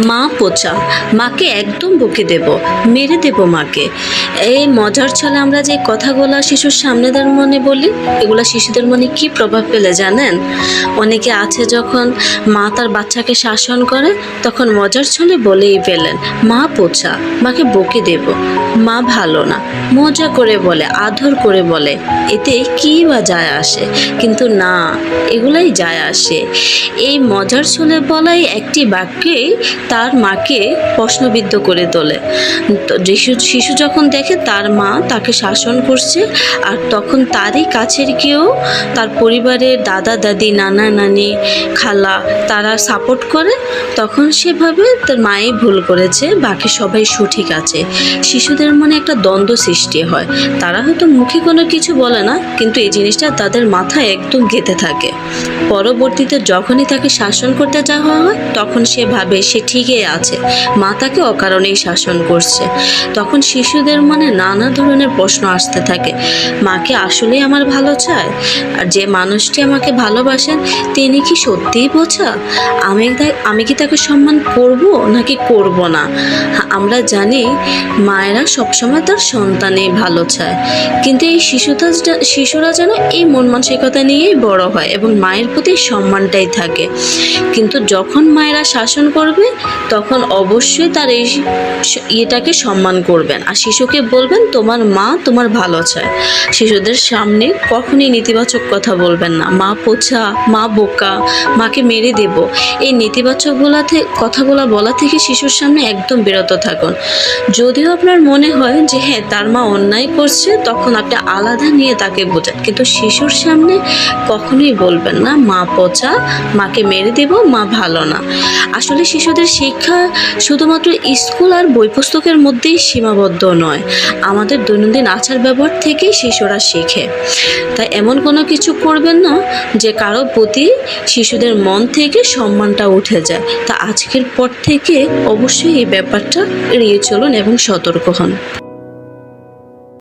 মা পোচা, মাকে একদম বকে দেব, মেরে দেব মাকে। এই মজার ছলে আমরা যে কথাগুলো শিশুর সামনেদের মনে বলি, এগুলা শিশুদের মনে কি প্রভাব ফেলে জানেন? অনেকে আছে যখন মা তার বাচ্চাকে শাসন করে তখন মজার ছলে বলেই ফেলেন, মা পোচা, মাকে বকে দেব, মা ভালো না, মজা করে বলে, আদর করে বলে, এতে কী বা যায় আসে? কিন্তু না, এগুলাই যায় আসে। এই মজার ছলে বলাই একটি বাক্যেই তার মাকে প্রশ্নবিদ্ধ করে তোলে। তো শিশু যখন দেখে তার মা তাকে শাসন করছে, আর তখন তারই কাছের কেউ, তার পরিবারের দাদা দাদি, নানা নানি, খালা, তারা সাপোর্ট করে, তখন সেভাবে তার মাই ভুল করেছে, বাকি সবাই সঠিক আছে। শিশুদের মনে একটা দ্বন্দ্ব সৃষ্টি হয়। তারা হয়তো মুখে কোনো কিছু বলে না, কিন্তু এই জিনিসটা তাদের মাথায় একদম গেঁথে থাকে। পরবর্তীতে যখনই তাকে শাসন করতে যাওয়া হয় তখন সে ভাবে সে ঠিকই আছে, মা তাকে অকারণেই শাসন করছে। তখন শিশুদের মনে নানা ধরনের প্রশ্ন আসতে থাকে, মাকে আসলেই আমার ভালো চায়? আর যে মানুষটি আমাকে ভালোবাসেন তিনি কি সত্যিই বোঝা? আমি কি তাকে সম্মান করব নাকি করব না? আমরা জানি মায়েরা সবসময় তার সন্তানই ভালো চায়, কিন্তু এই শিশুরা যেন এই মন মানসিকতা নিয়েই বড় হয় এবং মায়ের প্রতি সম্মানটাই থাকে। কিন্তু যখন মায়েরা শাসন করবে তখন অবশ্যই তার এই ইয়েটাকে সম্মান করবেন, আর শিশুকে বলবেন তোমার মা তোমার ভালো চায়। শিশুদের সামনে কখনই নেতিবাচক কথা বলবেন না, মা পোছা, মা বোকা, মাকে মেরে দেব, এই নেতিবাচক কথাগুলো বলা থেকে শিশুর সামনে একদম বিরত থাকুন। যদিও আপনার মনে হয় যে হ্যাঁ তার মা অন্যায় করছে, তখন আপনি আলাদা নিয়ে তাকে বোঝান, কিন্তু শিশুর সামনে কখনোই বলবেন না মা পচা, মাকে মেরে দেব, মা ভালো না। আসলে শিশুদের শিক্ষা শুধুমাত্র স্কুল আর বই পুস্তকের মধ্যেই সীমাবদ্ধ নয়, আমাদের দৈনন্দিন আচার ব্যবহার থেকেই শিশুরা শেখে। তাই এমন কোনো কিছু করবেন না যে কারো প্রতি শিশুদের মন থেকে সম্মানটা উঠে যায়। তা আজকের পর থেকে অবশ্যই এই ব্যাপারটা এড়িয়ে চলুন এবং সতর্ক হন।